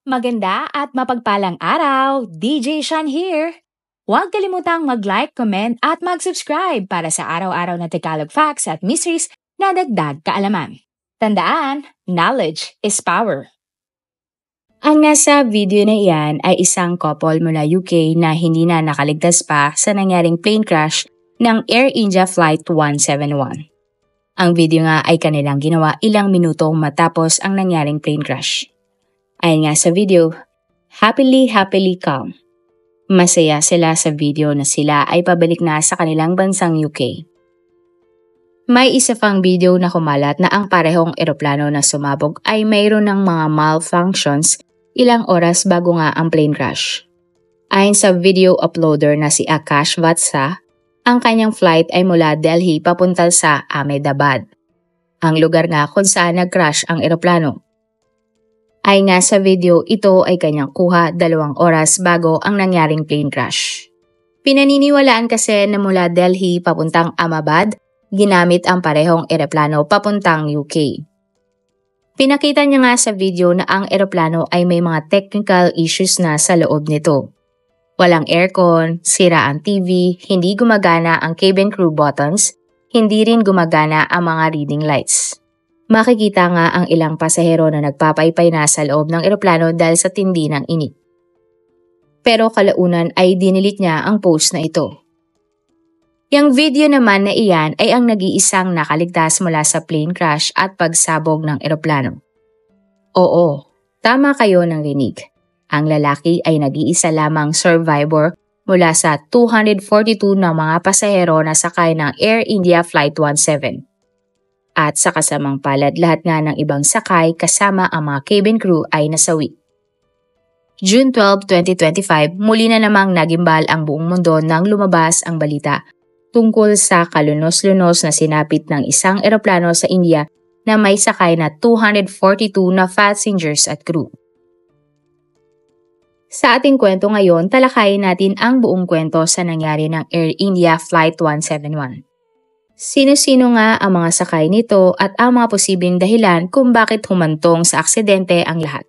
Maganda at mapagpalang araw! DJ Sean here! Huwag kalimutang mag-like, comment at mag-subscribe para sa araw-araw na Tagalog facts at mysteries na dagdag kaalaman. Tandaan, knowledge is power. Ang nasa video na iyan ay isang couple mula UK na hindi na nakaligtas pa sa nangyaring plane crash ng Air India Flight 171. Ang video nga ay kanilang ginawa ilang minuto matapos ang nangyaring plane crash. Ayon nga sa video, happily calm. Masaya sila sa video na sila ay pabalik na sa kanilang bansang UK. May isa pang video na kumalat na ang parehong eroplano na sumabog ay mayroon ng mga malfunctions ilang oras bago nga ang plane crash. Ayon sa video uploader na si Akash Vatsa, ang kanyang flight ay mula Delhi papunta sa Ahmedabad, ang lugar nga kung saan nag-crash ang eroplano. Ay nga sa video, ito ay kanyang kuha 2 oras bago ang nangyaring plane crash. Pinaniniwalaan kasi na mula Delhi papuntang Ahmedabad, ginamit ang parehong eroplano papuntang UK. Pinakita niya nga sa video na ang eroplano ay may mga technical issues na sa loob nito. Walang aircon, sira ang TV, hindi gumagana ang cabin crew buttons, hindi rin gumagana ang mga reading lights. Makikita nga ang ilang pasahero na nagpapaypay na sa loob ng eroplano dahil sa tindi ng init. Pero kalaunan ay dinilit niya ang post na ito. Yang video naman na iyan ay ang nag-iisang nakaligtas mula sa plane crash at pagsabog ng eroplano. Oo, tama kayo ng rinig. Ang lalaki ay nag-iisa lamang survivor mula sa 242 na mga pasahero na sakay ng Air India Flight 17. At sa kasamang palad, lahat nga ng ibang sakay kasama ang mga cabin crew ay nasawi. June 12, 2025, muli na namang nagimbal ang buong mundo nang lumabas ang balita tungkol sa kalunos-lunos na sinapit ng isang eroplano sa India na may sakay na 242 na passengers at crew. Sa ating kwento ngayon, talakayin natin ang buong kwento sa nangyari ng Air India Flight 171. Sino-sino nga ang mga sakay nito at ang mga posibleng dahilan kung bakit humantong sa aksidente ang lahat.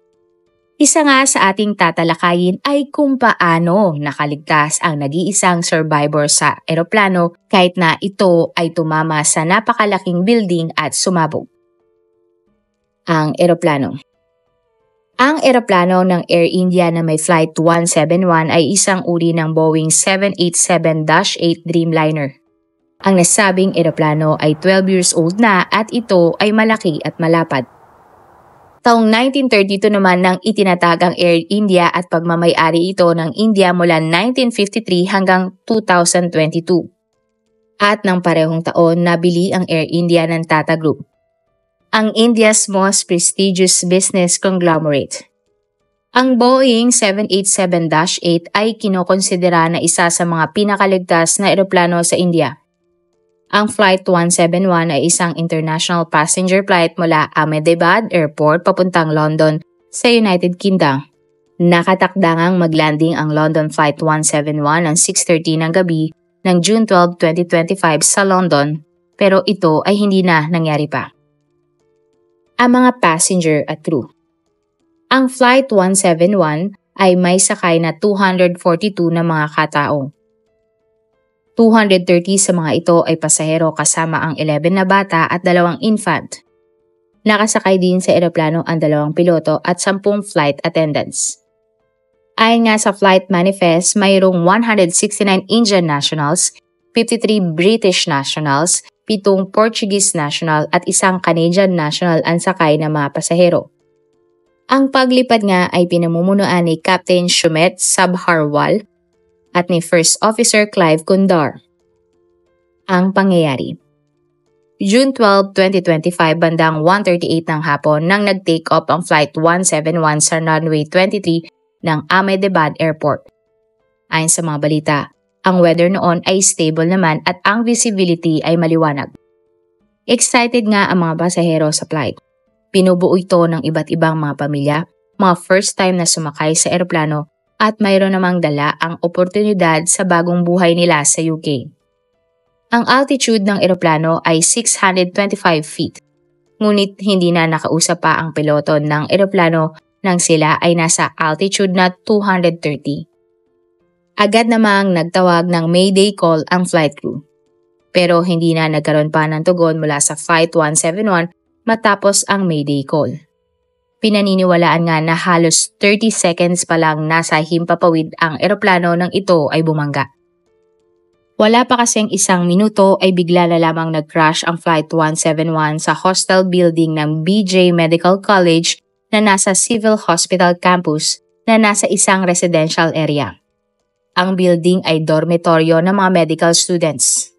Isa nga sa ating tatalakayin ay kung paano nakaligtas ang nag-iisang survivor sa eroplano kahit na ito ay tumama sa napakalaking building at sumabog. Ang eroplano. Ang eroplano ng Air India na may Flight 171 ay isang uri ng Boeing 787-8 Dreamliner. Ang nasabing eroplano ay 12 years old na at ito ay malaki at malapad. Taong 1932 naman nang itinatag ang Air India at pagmamay-ari ito ng India mula 1953 hanggang 2022. At ng parehong taon nabili ang Air India ng Tata Group, ang India's most prestigious business conglomerate. Ang Boeing 787-8 ay kinokonsidera na isa sa mga pinakaligtas na eroplano sa India. Ang Flight 171 ay isang international passenger flight mula Ahmedabad Airport papuntang London sa United Kingdom. Nakatakda ngang maglanding ang London Flight 171 ng 6:30 ng gabi ng June 12, 2025 sa London, pero ito ay hindi na nangyari pa. Ang mga passenger at crew. Ang Flight 171 ay may sakay na 242 na mga katao. 230 sa mga ito ay pasahero kasama ang 11 na bata at 2 infant. Nakasakay din sa eroplano ang 2 piloto at 10 flight attendants. Ayon nga sa flight manifest, mayroong 169 Indian nationals, 53 British nationals, 7 Portuguese national at 1 Canadian national ang sakay ng mga pasahero. Ang paglipad nga ay pinamumunuan ni Captain Shumet Sabharwal at ni First Officer Clive Kundar. Ang pangyayari. June 12, 2025 bandang 1:38 ng hapon nang nag-take off ang Flight 171 sa runway 23 ng Ahmedabad Airport. Ayon sa mga balita, ang weather noon ay stable naman at ang visibility ay maliwanag. Excited nga ang mga pasahero sa flight. Pinubuo ito ng iba't ibang mga pamilya, mga first time na sumakay sa eroplano at mayroon namang dala ang oportunidad sa bagong buhay nila sa UK. Ang altitude ng eroplano ay 625 feet. Ngunit hindi na nakausap pa ang piloto ng eroplano nang sila ay nasa altitude na 230. Agad namang nagtawag ng Mayday call ang flight crew. Pero hindi na nagkaroon pa ng tugon mula sa Flight 171 matapos ang Mayday call. Pinaniniwalaan nga na halos 30 seconds pa lang nasa himpapawid ang eroplano nang ito ay bumangga. Wala pa kasing isang minuto ay bigla na lamang nag-crash ang Flight 171 sa hostel building ng BJ Medical College na nasa Civil Hospital Campus na nasa isang residential area. Ang building ay dormitoryo ng mga medical students.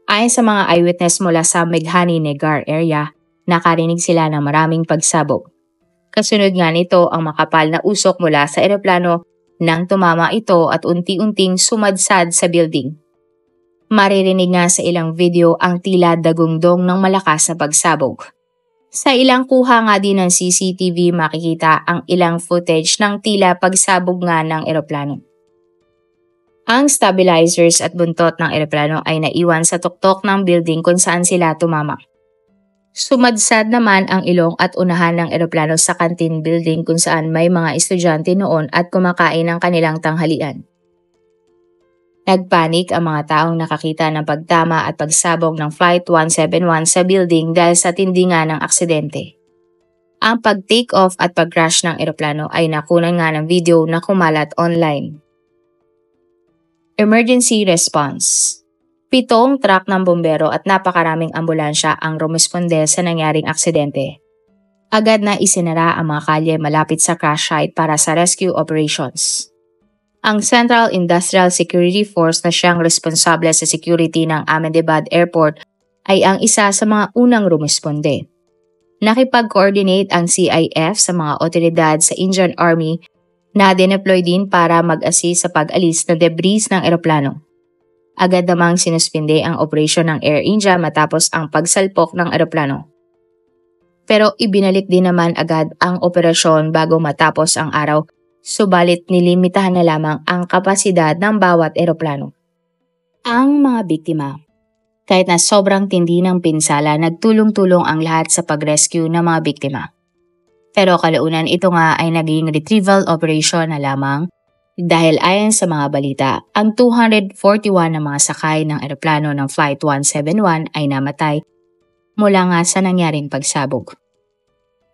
Ayon sa mga eyewitness mula sa Meghani Negar area, nakarinig sila ng maraming pagsabog. Kasunod nga nito ang makapal na usok mula sa eroplano nang tumama ito at unti-unting sumadsad sa building. Maririnig nga sa ilang video ang tila dagundong ng malakas na pagsabog. Sa ilang kuha nga din ng CCTV makikita ang ilang footage ng tila pagsabog nga ng eroplano. Ang stabilizers at buntot ng eroplano ay naiwan sa tuktok ng building kung saan sila tumama. Sumadsad naman ang ilong at unahan ng eroplano sa canteen building kung saan may mga estudyante noon at kumakain ng kanilang tanghalian. Nagpanik ang mga taong nakakita ng pagtama at pagsabog ng Flight 171 sa building dahil sa tindi nga ng aksidente. Ang pag-take off at pag-crash ng eroplano ay nakunan nga ng video na kumalat online. Emergency response. 7 truck ng bombero at napakaraming ambulansya ang rumesponde sa nangyaring aksidente. Agad na isinara ang mga kalye malapit sa crash site para sa rescue operations. Ang Central Industrial Security Force na siyang responsable sa security ng Ahmedabad Airport ay ang isa sa mga unang rumesponde. Nakipag-coordinate ang CIF sa mga otoridad sa Indian Army na dineploy din para mag-assist sa pag-alis ng debris ng eroplano. Agad namang sinuspinde ang operasyon ng Air India matapos ang pagsalpok ng eroplano. Pero ibinalik din naman agad ang operasyon bago matapos ang araw, subalit nilimitahan na lamang ang kapasidad ng bawat eroplano. Ang mga biktima. Kahit na sobrang tindi ng pinsala, nagtulong-tulong ang lahat sa pag-rescue ng mga biktima. Pero kalaunan ito nga ay naging retrieval operation na lamang dahil ayon sa mga balita, ang 241 na mga sakay ng eroplano ng Flight 171 ay namatay mula nga sa nangyaring pagsabog.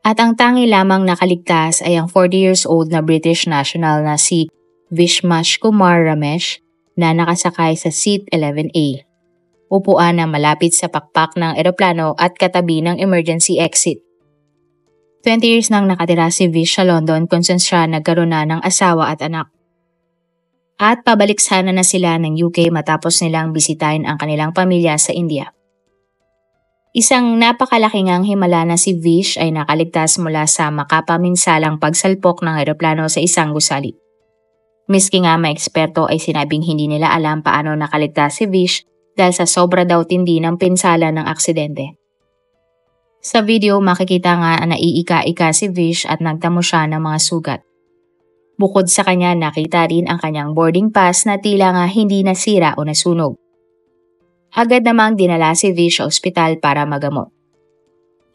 At ang tangi lamang nakaligtas ay ang 40 years old na British national na si Vishmash Kumar Ramesh na nakasakay sa Seat 11A, upuan na malapit sa pakpak ng eroplano at katabi ng emergency exit. 20 years nang nakatira si Vish sa London kung saan siya nagkaroon na ng asawa at anak. At pabalik sana na sila ng UK matapos nilang bisitahin ang kanilang pamilya sa India. Isang napakalaking himala na si Vish ay nakaligtas mula sa makapaminsalang pagsalpok ng eroplano sa isang gusali. Miski nga may eksperto ay sinabing hindi nila alam paano nakaligtas si Vish dahil sa sobra daw tindi ng pinsala ng aksidente. Sa video makikita nga na naiika-ika si Vish at nagtamo siya ng mga sugat. Bukod sa kanya nakita rin ang kanyang boarding pass na tila nga hindi nasira o nasunog. Agad namang dinala si Vish sa ospital para magamot.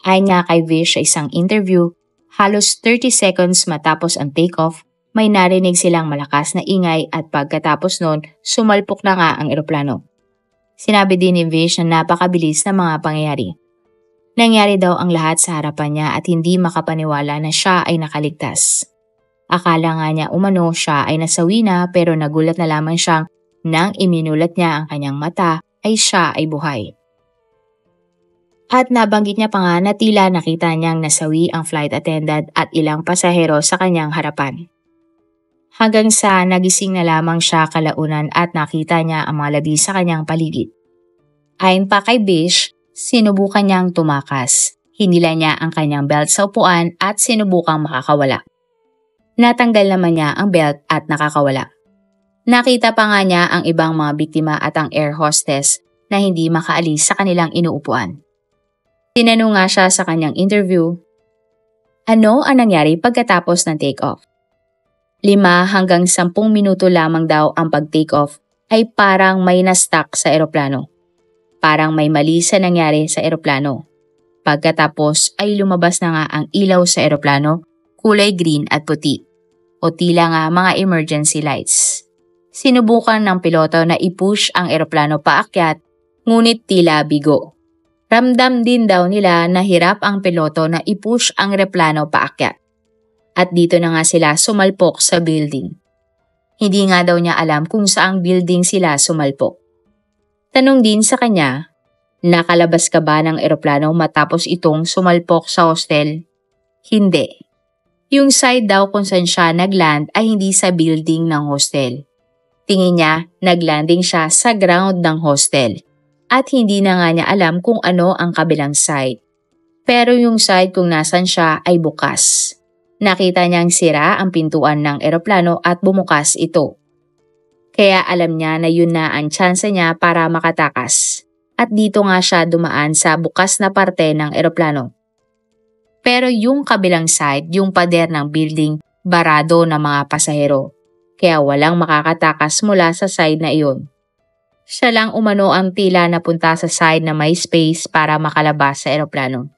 Ayon nga kay Vish sa isang interview, halos 30 seconds matapos ang takeoff, may narinig silang malakas na ingay at pagkatapos nun, sumalpok na nga ang eroplano. Sinabi din ni Vish na napakabilis na mga pangyayari. Nangyari daw ang lahat sa harapan niya at hindi makapaniwala na siya ay nakaligtas. Akala nga niya umano siya ay nasawi na pero nagulat na lamang siyang nang iminulat niya ang kanyang mata ay siya ay buhay. At nabanggit niya pa nga na tila nakita niyang nasawi ang flight attendant at ilang pasahero sa kanyang harapan. Hanggang sa nagising na lamang siya kalaunan at nakita niya ang mga labi sa kanyang paligid. Ayon pa kay Vish, sinubukan niyang tumakas. Hinila niya ang kanyang belt sa upuan at sinubukang makakawala. Natanggal naman niya ang belt at nakakawala. Nakita pa nga niya ang ibang mga biktima at ang air hostess na hindi makaalis sa kanilang inuupuan. Tinanong nga siya sa kanyang interview, ano ang nangyari pagkatapos ng take-off? 5 hanggang 10 minuto lamang daw ang pag-take-off ay parang may na-stuck sa eroplano. Parang may mali sa nangyari sa eroplano. Pagkatapos ay lumabas na nga ang ilaw sa eroplano kulay green at puti, o tila nga mga emergency lights. Sinubukan ng piloto na i-push ang eroplano paakyat, ngunit tila bigo. Ramdam din daw nila na hirap ang piloto na i-push ang eroplano paakyat. At dito na nga sila sumalpok sa building. Hindi nga daw niya alam kung saang building sila sumalpok. Tanong din sa kanya, nakalabas ka ba ng eroplano matapos itong sumalpok sa hostel? Hindi. Yung side daw kung saan siya nagland ay hindi sa building ng hostel. Tingin niya, naglanding siya sa ground ng hostel. At hindi na nga niya alam kung ano ang kabilang side. Pero yung side kung nasan siya ay bukas. Nakita niyang sira ang pintuan ng eroplano at bumukas ito. Kaya alam niya na yun na ang tsansa niya para makatakas. At dito nga siya dumaan sa bukas na parte ng eroplano. Pero yung kabilang side, yung pader ng building, barado ng mga pasahero. Kaya walang makakatakas mula sa side na iyon. Siya lang umano ang tila napunta sa side na may space para makalabas sa eroplano.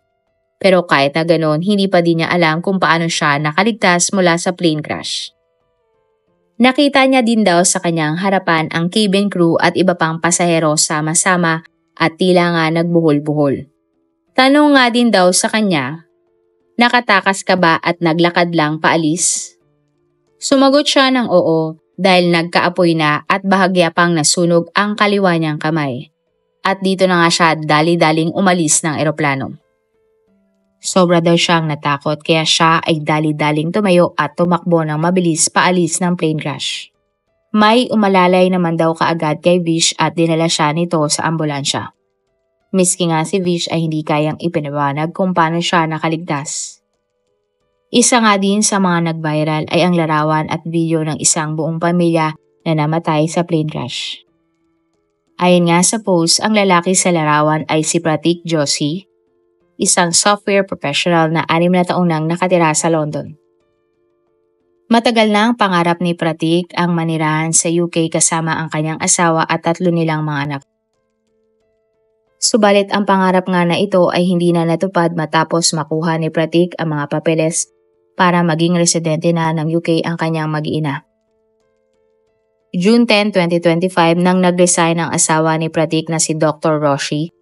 Pero kahit na ganoon, hindi pa din niya alam kung paano siya nakaligtas mula sa plane crash. Nakita niya din daw sa kanyang harapan ang cabin crew at iba pang pasahero sama-sama at tila nga nagbuhol-buhol. Tanong nga din daw sa kanya, nakatakas ka ba at naglakad lang paalis? Sumagot siya ng oo dahil nagkaapoy na at bahagya pang nasunog ang kaliwa niyang kamay. At dito na nga siya dali-daling umalis ng eroplano. Sobra daw siyang natakot kaya siya ay dali-daling tumayo at tumakbo ng mabilis paalis ng plane crash. May umalalay naman daw kaagad kay Vish at dinala siya nito sa ambulansya. Miski nga si Vish ay hindi kayang ipinabanag kung paano siya nakaligtas. Isa nga din sa mga nag-viral ay ang larawan at video ng isang buong pamilya na namatay sa plane crash. Ayon nga sa post, ang lalaki sa larawan ay si Pratik Joshi, isang software professional na 6 na taon nang nakatira sa London. Matagal na ang pangarap ni Pratik ang manirahan sa UK kasama ang kanyang asawa at 3 nilang mga anak. Subalit ang pangarap nga na ito ay hindi na natupad matapos makuha ni Pratik ang mga papeles para maging residente na ng UK ang kanyang mag-iina. June 10, 2025 nang nag-resign ang asawa ni Pratik na si Dr. Roshi,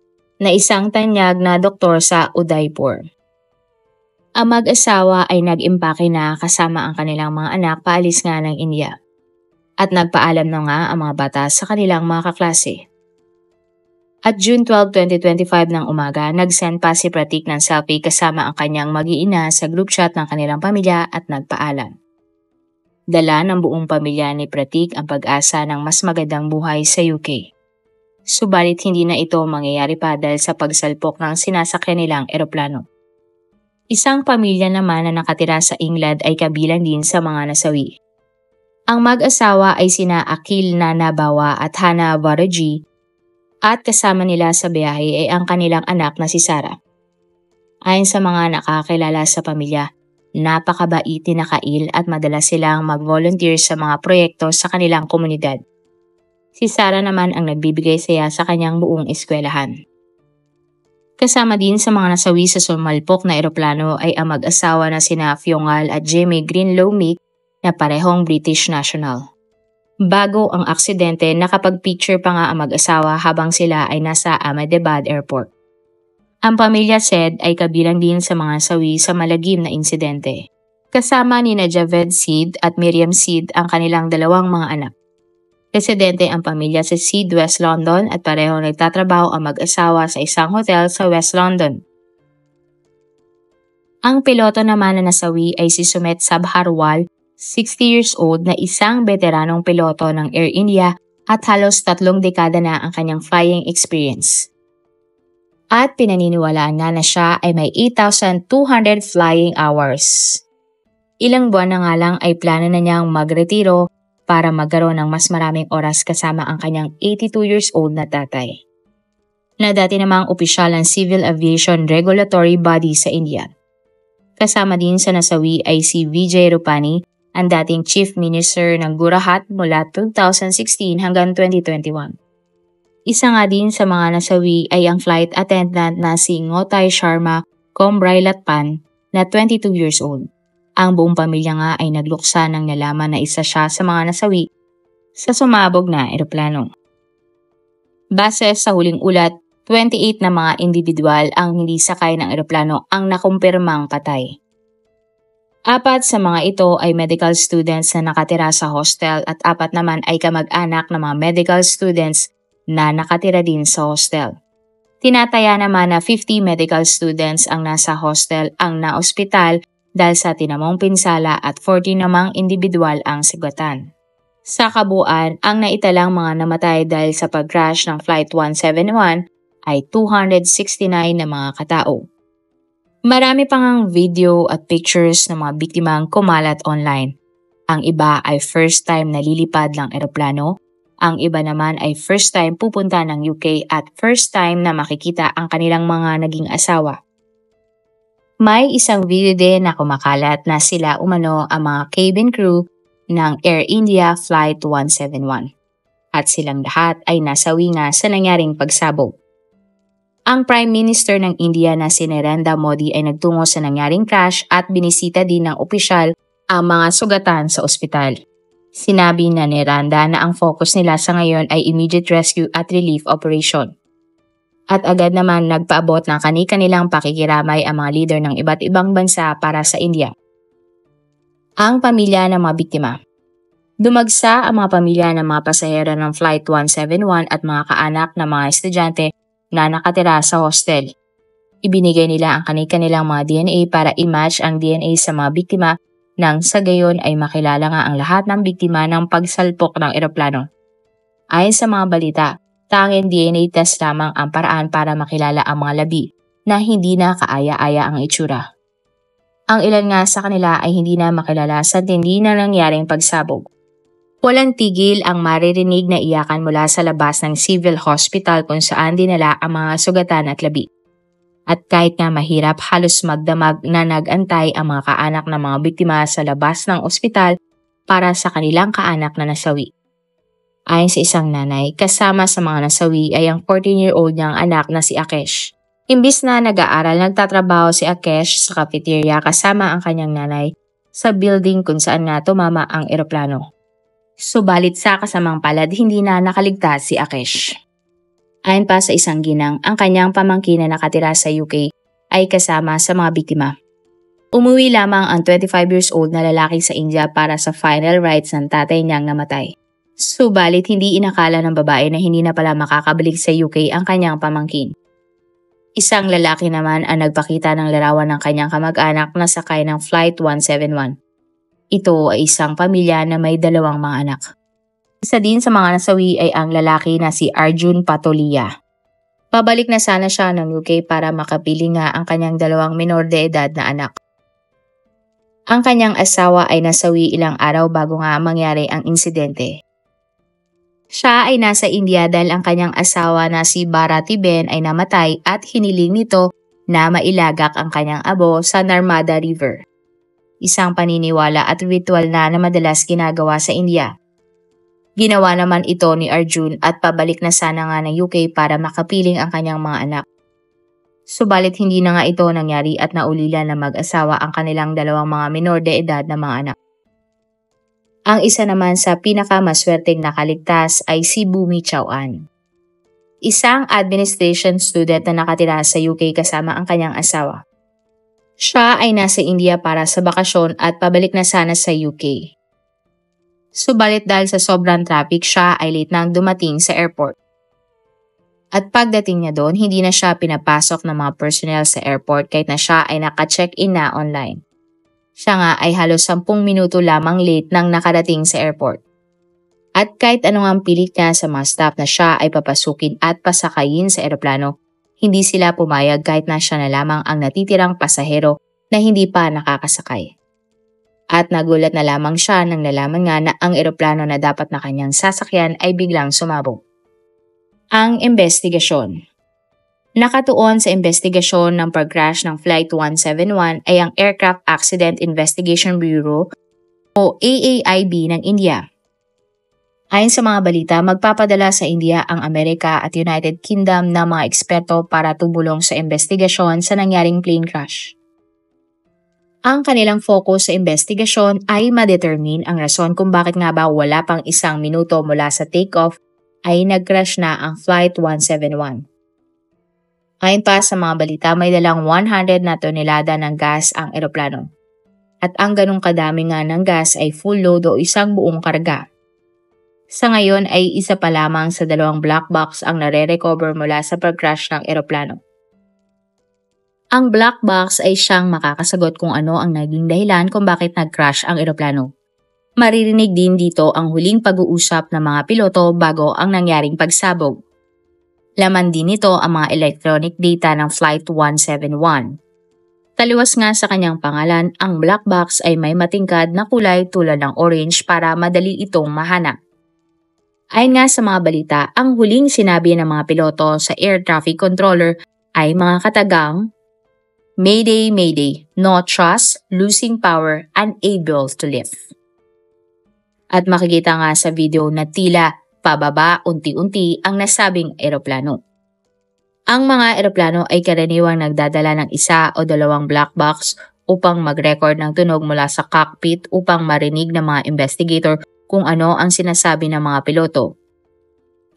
na isang tanyag na doktor sa Udaipur. Ang mag-asawa ay nag-impake na kasama ang kanilang mga anak paalis nga ng India. At nagpaalam na nga ang mga bata sa kanilang mga kaklase. At June 12, 2025 ng umaga, nag-send pa si Pratik ng selfie kasama ang kanyang mag-iina sa group chat ng kanilang pamilya at nagpaalam. Dala ng buong pamilya ni Pratik ang pag-asa ng mas magandang buhay sa UK. Subalit hindi na ito mangyayari pa dahil sa pagsalpok ng sinasakyan nilang eroplano. Isang pamilya naman na nakatira sa England ay kabilang din sa mga nasawi. Ang mag-asawa ay sina Akhil Nanabawa at Hana Varaji at kasama nila sa biyahe ay ang kanilang anak na si Sarah. Ayon sa mga nakakilala sa pamilya, napakabaitin na Khail at madalas silang mag-volunteer sa mga proyekto sa kanilang komunidad. Si Sarah naman ang nagbibigay saya sa kanyang buong eskwelahan. Kasama din sa mga nasawi sa sumalpok na eroplano ay ang mag-asawa na sina Fiongal at Jamie Greenlow-Meek na parehong British national. Bago ang aksidente, nakapag-picture pa nga ang mag-asawa habang sila ay nasa Ahmedabad Airport. Ang pamilya said ay kabilang din sa mga nasawi sa malagim na insidente. Kasama ni Javed Sid at Miriam Sid ang kanilang 2 mga anak. Residente ang pamilya sa Sid, West London at pareho nagtatrabaho ang mag-asawa sa isang hotel sa West London. Ang piloto naman na nasawi ay si Sumet Sabharwal, 60 years old na isang veteranong piloto ng Air India at halos 3 dekada na ang kanyang flying experience. At pinaniniwalaan nga na siya ay may 8,200 flying hours. Ilang buwan na nga lang ay plano na niyang magretiro para magkaroon ng mas maraming oras kasama ang kanyang 82 years old na tatay, na dati namang opisyal ng Civil Aviation Regulatory Body sa India. Kasama din sa nasawi ay si Vijay Rupani, ang dating Chief Minister ng Gujarat mula 2016 hanggang 2021. Isa nga din sa mga nasawi ay ang flight attendant na si Ngotai Sharma Kombrailatpan na 22 years old. Ang buong pamilya nga ay nagluksa nang nalaman na isa siya sa mga nasawi sa sumabog na eroplano. Base sa huling ulat, 28 na mga individual ang hindi sakay ng eroplano ang nakumpirmang patay. 4 sa mga ito ay medical students na nakatira sa hostel at 4 naman ay kamag-anak ng mga medical students na nakatira din sa hostel. Tinataya naman na 50 medical students ang nasa hostel ang naospital dahil sa tinamong pinsala at 40 namang individual ang sugatan. Sa kabuuan, ang naitalang mga namatay dahil sa pag-crash ng Flight 171 ay 269 na mga katao. Marami pang ang video at pictures ng mga biktimang kumalat online. Ang iba ay first time nalilipad ng eroplano, ang iba naman ay first time pupunta ng UK at first time na makikita ang kanilang mga naging asawa. May isang video din na kumakalat na sila umano ang mga cabin crew ng Air India Flight 171 at silang lahat ay nasawi nga sa nangyaring pagsabog. Ang Prime Minister ng India na si Narendra Modi ay nagtungo sa nangyaring crash at binisita din ng opisyal ang mga sugatan sa ospital. Sinabi na ni Narendra na ang focus nila sa ngayon ay immediate rescue at relief operation. At agad naman nagpaabot ng kani-kanilang pakikiramay ang mga leader ng iba't ibang bansa para sa India. Ang pamilya ng mga biktima. Dumagsa ang mga pamilya ng mga pasahero ng Flight 171 at mga kaanak ng mga estudyante na nakatira sa hostel. Ibinigay nila ang kani-kanilang mga DNA para i-match ang DNA sa mga biktima nang sa gayon ay makilala nga ang lahat ng biktima ng pagsalpok ng eroplano. Ayon sa mga balita, tanging DNA test lamang ang paraan para makilala ang mga labi na hindi na kaaya-aya ang itsura. Ang ilan nga sa kanila ay hindi na makilala sa tindi na nangyaring pagsabog. Walang tigil ang maririnig na iyakan mula sa labas ng civil hospital kung saan dinala ang mga sugatan at labi. At kahit nga mahirap halos magdamag na nag-antay ang mga kaanak ng mga biktima sa labas ng ospital para sa kanilang kaanak na nasawi. Ayon sa isang nanay, kasama sa mga nasawi ay ang 14-year-old niyang anak na si Akesh. Imbis na nag-aaral, nagtatrabaho si Akesh sa cafeteria kasama ang kanyang nanay sa building kung saan nga tumama ang eroplano. Subalit sa kasamang palad, hindi na nakaligtas si Akesh. Ayon pa sa isang ginang, ang kanyang pamangkin na nakatira sa UK ay kasama sa mga biktima. Umuwi lamang ang 25 years old na lalaki sa India para sa final rites ng tatay niyang namatay. Subalit hindi inakala ng babae na hindi na pala makakabalik sa UK ang kanyang pamangkin. Isang lalaki naman ang nagpakita ng larawan ng kanyang kamag-anak na sakay ng Flight 171. Ito ay isang pamilya na may 2 mga anak. Isa din sa mga nasawi ay ang lalaki na si Arjun Patolia. Pabalik na sana siya ng UK para makapili nga ang kanyang 2 minor de edad na anak. Ang kanyang asawa ay nasawi ilang araw bago nga mangyari ang insidente. Siya ay nasa India dahil ang kanyang asawa na si Bharati Ben ay namatay at hiniling nito na mailagak ang kanyang abo sa Narmada River. Isang paniniwala at ritual na madalas ginagawa sa India. Ginawa naman ito ni Arjun at pabalik na sana nga ng UK para makapiling ang kanyang mga anak. Subalit hindi na nga ito nangyari at naulila na mag-asawa ang kanilang 2 mga minor de edad na mga anak. Ang isa naman sa pinakamaswerteng nakaligtas ay si Bhumi Chauhan. Isang administration student na nakatira sa UK kasama ang kanyang asawa. Siya ay nasa India para sa bakasyon at pabalik na sana sa UK. Subalit dahil sa sobrang traffic, siya ay late nang dumating sa airport. At pagdating niya doon, hindi na siya pinapasok ng mga personnel sa airport kahit na siya ay naka-check-in na online. Siya nga ay halos 10 minuto lamang late nang nakarating sa airport. At kahit anong ang pilit niya sa mga staff na siya ay papasukin at pasakayin sa eroplano, hindi sila pumayag kahit na siya na lamang ang natitirang pasahero na hindi pa nakakasakay. At nagulat na lamang siya nang nalaman nga na ang eroplano na dapat na kanyang sasakyan ay biglang sumabog. Ang investigasyon. Nakatuon sa investigasyon ng pag-crash ng Flight 171 ay ang Aircraft Accident Investigation Bureau o AAIB ng India. Ayon sa mga balita, magpapadala sa India ang Amerika at United Kingdom ng mga eksperto para tumulong sa investigasyon sa nangyaring plane crash. Ang kanilang focus sa investigasyon ay ma-determine ang rason kung bakit nga ba wala pang isang minuto mula sa takeoff ay nag-crash na ang Flight 171. Ayon pa sa mga balita, may dalang 100 na tonelada ng gas ang eroplano. At ang ganong kadami nga ng gas ay full load o isang buong karga. Sa ngayon ay isa pa lamang sa 2 black box ang nare-recover mula sa pag-crash ng eroplano. Ang black box ay siyang makakasagot kung ano ang naging dahilan kung bakit nag-crash ang eroplano. Maririnig din dito ang huling pag-uusap ng mga piloto bago ang nangyaring pagsabog. Laman din nito ang mga electronic data ng Flight 171. Taliwas nga sa kanyang pangalan, ang black box ay may matingkad na kulay tulad ng orange para madali itong mahanap. Ayon nga sa mga balita, ang huling sinabi ng mga piloto sa air traffic controller ay mga katagang Mayday, Mayday, no thrust, losing power, unable to lift. At makikita nga sa video na tila pababa unti-unti ang nasabing eroplano. Ang mga eroplano ay karaniwang nagdadala ng 1 o 2 black box upang mag-record ng tunog mula sa cockpit upang marinig ng mga investigator kung ano ang sinasabi ng mga piloto.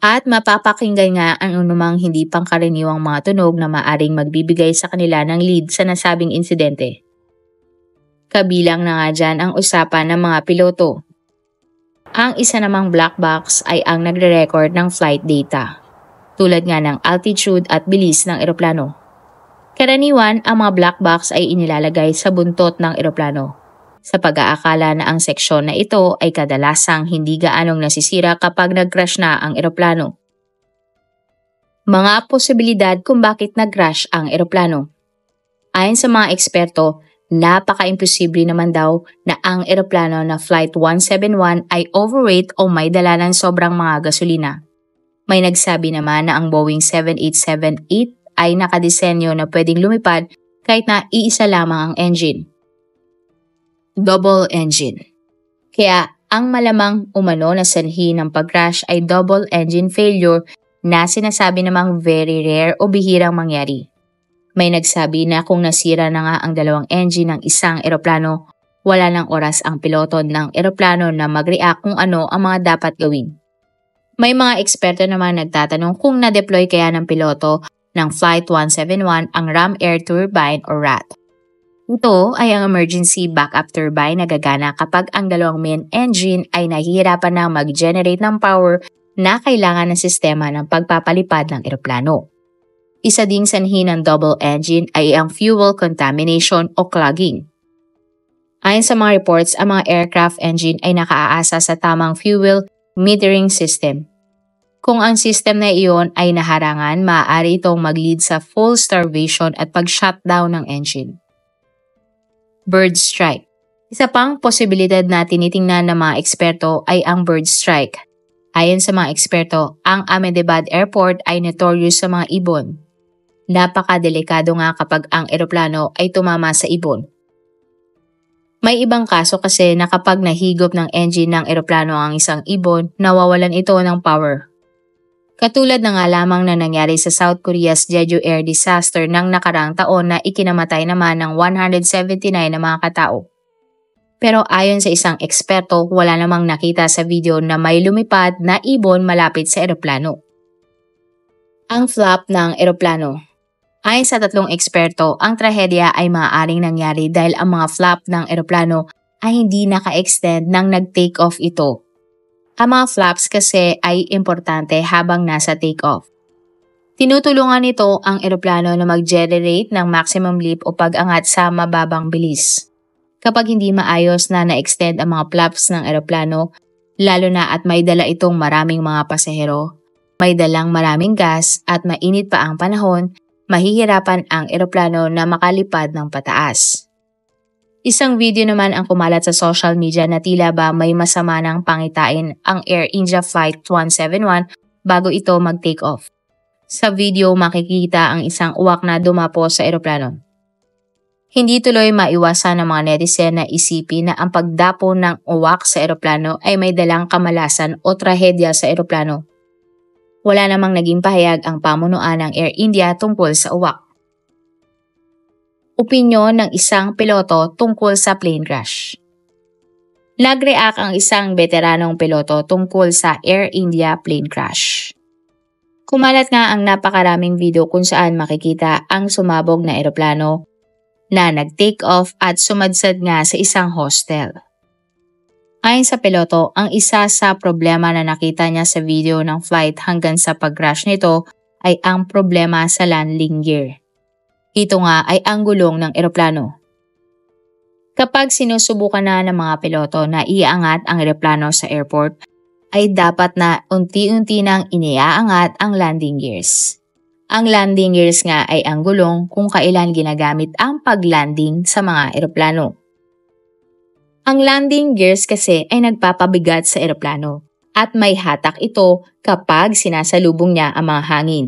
At mapapakinggan nga ang anumang hindi pangkaraniwang mga tunog na maaring magbibigay sa kanila ng lead sa nasabing insidente. Kabilang na nga dyan ang usapan ng mga piloto. Ang isa namang black box ay ang nagre-record ng flight data, tulad nga ng altitude at bilis ng eroplano. Karaniwan, ang mga black box ay inilalagay sa buntot ng eroplano, sa pag-aakala na ang seksyon na ito ay kadalasang hindi gaanong nasisira kapag nag-crash na ang eroplano. Mga posibilidad kung bakit nag-crash ang eroplano. Ayon sa mga eksperto, napaka-imposible naman daw na ang eroplano na Flight 171 ay overweight o may dala ng sobrang mga gasolina. May nagsabi naman na ang Boeing 7878 ay nakadesenyo na pwedeng lumipad kahit na iisa lamang ang engine. Double engine. Kaya ang malamang umano na sanhi ng pag-crash ay double engine failure na sinasabi namang very rare o bihirang mangyari. May nagsabi na kung nasira na nga ang 2 engine ng isang eroplano, wala ng oras ang piloto ng eroplano na mag-react kung ano ang mga dapat gawin. May mga eksperto naman nagtatanong kung na-deploy kaya ng piloto ng Flight 171 ang ram air turbine o RAT. Ito ay ang emergency backup turbine na gagana kapag ang 2 main engine ay nahihirapan na mag-generate ng power na kailangan ng sistema ng pagpapalipad ng eroplano. Isa ding sanhi ng double engine ay ang fuel contamination o clogging. Ayon sa mga reports, ang mga aircraft engine ay nakaaasa sa tamang fuel metering system. Kung ang system na iyon ay naharangan, maaari itong mag-lead sa full starvation at pag-shutdown ng engine. Bird strike. Isa pang posibilidad na tinitingnan ng mga eksperto ay ang bird strike. Ayon sa mga eksperto, ang Ahmedabad Airport ay notorious sa mga ibon. Napakadelikado nga kapag ang eroplano ay tumama sa ibon. May ibang kaso kasi na kapag nahigop ng engine ng eroplano ang isang ibon, nawawalan ito ng power. Katulad na nga lamang na nangyari sa South Korea's Jeju Air disaster ng nakaraang taon na ikinamatay naman ng 179 na mga katao. Pero ayon sa isang eksperto, wala namang nakita sa video na may lumipad na ibon malapit sa eroplano. Ang flap ng eroplano. Ayon sa 3 eksperto, ang trahedya ay maaaring nangyari dahil ang mga flap ng eroplano ay hindi naka-extend nang nag-take off ito. Ang mga flaps kasi ay importante habang nasa take-off. Tinutulungan nito ang eroplano na mag-generate ng maximum lift o pag-angat sa mababang bilis. Kapag hindi maayos na na-extend ang mga flaps ng eroplano, lalo na at may dala itong maraming mga pasahero, may dalang maraming gas at mainit pa ang panahon, mahihirapan ang eroplano na makalipad ng pataas. Isang video naman ang kumalat sa social media na tila ba may masama ng pangitain ang Air India Flight 171 bago ito mag-take off. Sa video makikita ang isang uwak na dumapo sa eroplano. Hindi tuloy maiwasan ng mga netizen na isipin na ang pagdapo ng uwak sa eroplano ay may dalang kamalasan o trahedya sa eroplano. Wala namang naging pahayag ang pamunuan ng Air India tungkol sa uwak. opinyon ng isang piloto tungkol sa plane crash. Nag-react ang isang veteranong piloto tungkol sa Air India plane crash. Kumalat nga ang napakaraming video kung saan makikita ang sumabog na eroplano na nag-take off at sumadsad nga sa isang hostel. Ayon sa piloto, ang isa sa problema na nakita niya sa video ng flight hanggang sa pag-crash nito ay ang problema sa landing gear. Ito nga ay ang gulong ng eroplano. Kapag sinusubukan na ng mga piloto na iaangat ang eroplano sa airport, ay dapat na unti-unti nang iniaangat ang landing gears. Ang landing gears nga ay ang gulong kung kailan ginagamit ang paglanding sa mga eroplano. Ang landing gears kasi ay nagpapabigat sa eroplano at may hatak ito kapag sinasalubong niya ang mga hangin.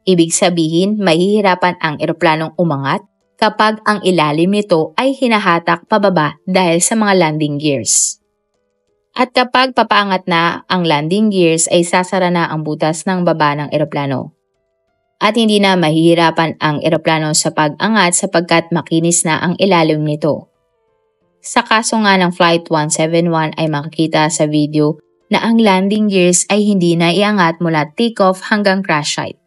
Ibig sabihin, mahihirapan ang eroplanong umangat kapag ang ilalim nito ay hinahatak pababa dahil sa mga landing gears. At kapag papaangat na ang landing gears ay sasara na ang butas ng baba ng eroplano. At hindi na mahihirapan ang eroplano sa pag-angat sapagkat makinis na ang ilalim nito. Sa kaso nga ng Flight 171 ay makikita sa video na ang landing gears ay hindi na iangat mula takeoff hanggang crash site.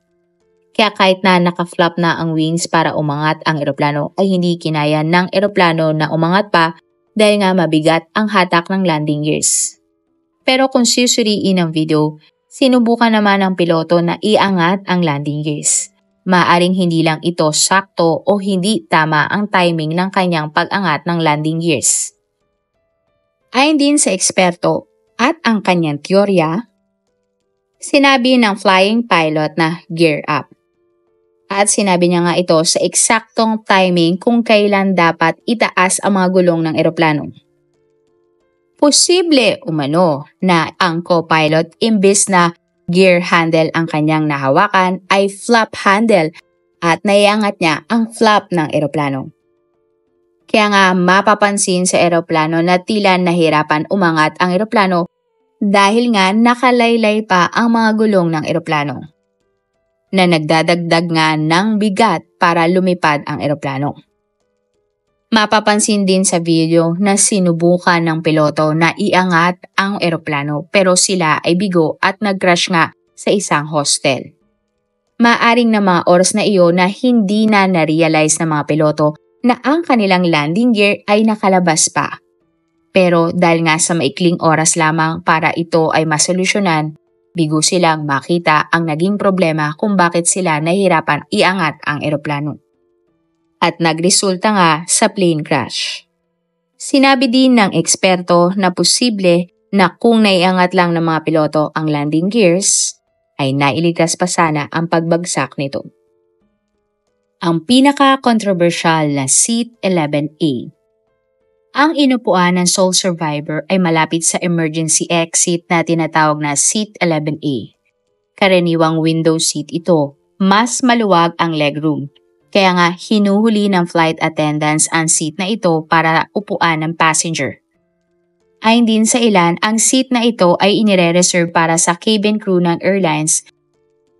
Kaya kahit na naka-flap na ang wings para umangat ang eroplano ay hindi kinaya ng eroplano na umangat pa dahil nga mabigat ang hatak ng landing gears. Pero kung susuriin ang video, sinubukan naman ng piloto na iangat ang landing gears. Maaring hindi lang ito sakto o hindi tama ang timing ng kanyang pag-angat ng landing gears. Ayon din sa eksperto at ang kanyang teorya, sinabi ng flying pilot na gear up. At sinabi niya nga ito sa eksaktong timing kung kailan dapat itaas ang mga gulong ng eroplano. Posible umano na ang co-pilot imbes na gear handle ang kanyang nahawakan ay flap handle at naiangat niya ang flap ng eroplano. Kaya nga mapapansin sa eroplano na tila nahirapan umangat ang eroplano dahil nga nakalaylay pa ang mga gulong ng eroplano na nagdadagdag nga ng bigat para lumipad ang eroplano. Mapapansin din sa video na sinubukan ng piloto na iangat ang eroplano pero sila ay bigo at nag-crash nga sa isang hostel. Maaring na mga oras na iyon na hindi na na-realize ng mga piloto na ang kanilang landing gear ay nakalabas pa. Pero dahil nga sa maikling oras lamang para ito ay masolusyonan, bigo silang makita ang naging problema kung bakit sila nahihirapan iangat ang eroplano. At nagresulta nga sa plane crash. Sinabi din ng eksperto na posible na kung naiangat lang ng mga piloto ang landing gears, ay nailigtas pa sana ang pagbagsak nito. Ang pinaka-controversial na Seat 11A. Ang inupuan ng sole survivor ay malapit sa emergency exit na tinatawag na Seat 11A. Karaniwang window seat ito, mas maluwag ang legroom. Kaya nga hinuhuli ng flight attendants ang seat na ito para upuan ng passenger. Ayon din sa ilan, ang seat na ito ay inire-reserve para sa cabin crew ng airlines.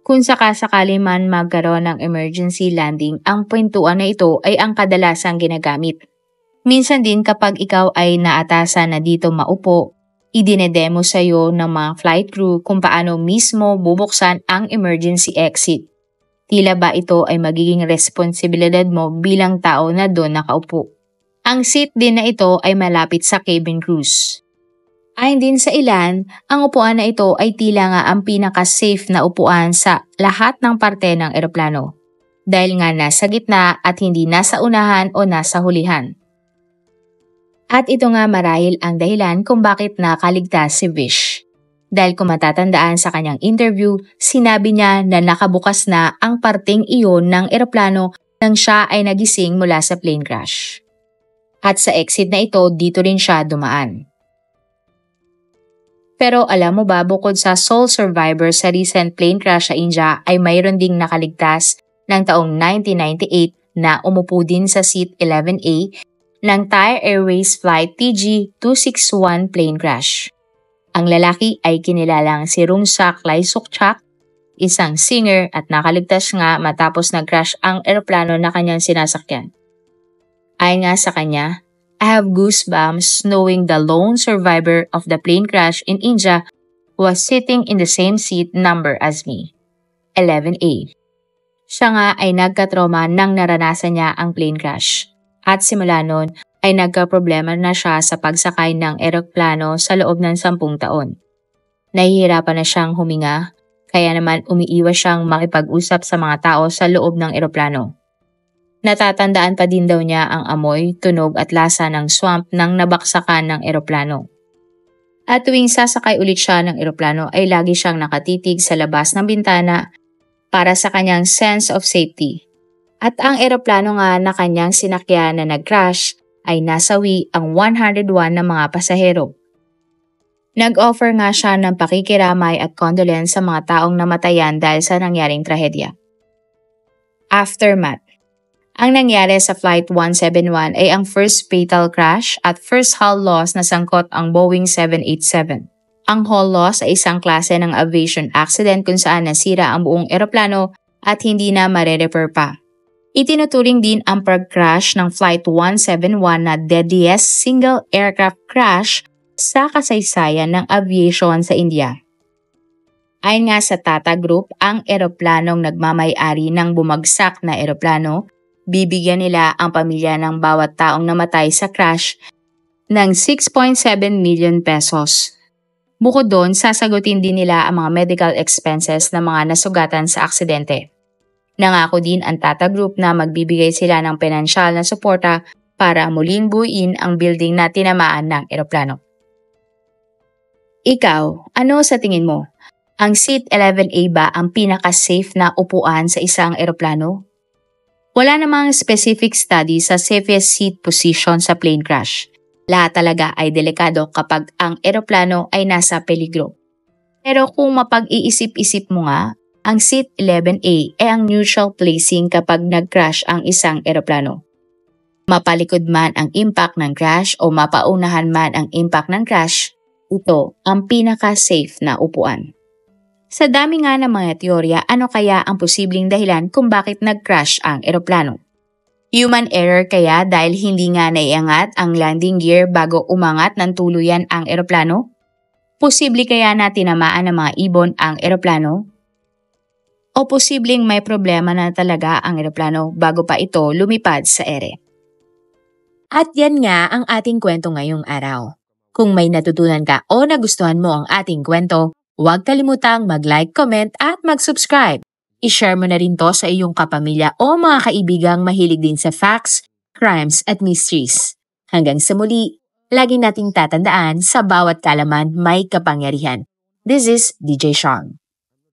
Kung sakasakali man magkaroon ng emergency landing, ang pintuan na ito ay ang kadalasang ginagamit. Minsan din kapag ikaw ay naatasan na dito maupo, idinedemo sa iyo ng mga flight crew kung paano mismo bubuksan ang emergency exit. Tila ba ito ay magiging responsibilidad mo bilang tao na doon nakaupo. Ang seat din na ito ay malapit sa cabin crews. Ayon din sa ilan, ang upuan na ito ay tila nga ang pinaka-safe na upuan sa lahat ng parte ng eroplano. Dahil nga nasa gitna at hindi nasa unahan o nasa hulihan. At ito nga marahil ang dahilan kung bakit nakaligtas si Vish. Dahil kung matatandaan sa kanyang interview, sinabi niya na nakabukas na ang parteng iyon ng eroplano nang siya ay nagising mula sa plane crash. At sa exit na ito, dito rin siya dumaan. Pero alam mo ba, bukod sa sole survivor sa recent plane crash sa India ay mayroon ding nakaligtas ng taong 1998 na umupo din sa Seat 11A ng Thai Airways Flight TG261 plane crash. Ang lalaki ay kinilalang si Rungsak Laisukchak, isang singer at nakaligtas nga matapos nag-crash ang eroplano na kanyang sinasakyan. Ayon nga sa kanya, I have goosebumps knowing the lone survivor of the plane crash in India was sitting in the same seat number as me, 11A. Siya nga ay nagka-trauma nang naranasan niya ang plane crash. At simula noon ay nagka-problema na siya sa pagsakay ng eroplano sa loob ng 10 taon. Nahihirapan na siyang huminga, kaya naman umiiwas siyang makipag-usap sa mga tao sa loob ng eroplano. Natatandaan pa din daw niya ang amoy, tunog at lasa ng swamp nang nabaksakan ng eroplano. At tuwing sasakay ulit siya ng eroplano ay lagi siyang nakatitig sa labas ng bintana para sa kanyang sense of safety. At ang eroplano nga na kanyang sinakyan na nag-crash ay nasawi ang 101 na mga pasahero. Nag-offer nga siya ng pakikiramay at condolence sa mga taong namatayan dahil sa nangyaring trahedya. Aftermath. Ang nangyari sa Flight 171 ay ang first fatal crash at first hull loss na sangkot ang Boeing 787. Ang hull loss ay isang klase ng aviation accident kung saan nasira ang buong eroplano at hindi na mare-repair pa. Itinuturing din ang pag-crash ng Flight 171 na deadliest single aircraft crash sa kasaysayan ng aviation sa India. Ayon nga sa Tata Group, ang eroplanong nagmamay-ari ng bumagsak na eroplano, bibigyan nila ang pamilya ng bawat taong namatay sa crash ng 6.7 million pesos. Bukod doon, sasagutin din nila ang mga medical expenses ng mga nasugatan sa aksidente. Nangako din ang Tata Group na magbibigay sila ng pinansyal na suporta para muling buuin ang building na tinamaan ng eroplano. Ikaw, ano sa tingin mo? Ang Seat 11A ba ang pinaka-safe na upuan sa isang eroplano? Wala namang specific study sa safest seat position sa plane crash. Lahat talaga ay delikado kapag ang eroplano ay nasa peligro. Pero kung mapag-iisip-isip mo nga, ang Seat 11A ay ang neutral placing kapag nag-crash ang isang eroplano. Mapalikod man ang impact ng crash o mapaunahan man ang impact ng crash, ito ang pinaka-safe na upuan. Sa dami nga ng mga teorya, ano kaya ang posibleng dahilan kung bakit nag-crash ang eroplano? Human error kaya dahil hindi nga naiangat ang landing gear bago umangat ng tuluyan ang eroplano? Posible kaya na tinamaan ng mga ibon ang eroplano? O posibleng may problema na talaga ang eroplano bago pa ito lumipad sa ere? At yan nga ang ating kwento ngayong araw. Kung may natutunan ka o nagustuhan mo ang ating kwento, huwag kalimutang mag-like, comment at mag-subscribe. I-share mo na rin to sa iyong kapamilya o mga kaibigang mahilig din sa facts, crimes at mysteries. Hanggang sa muli, lagi nating tatandaan sa bawat kaalaman may kapangyarihan. This is DJ Sean.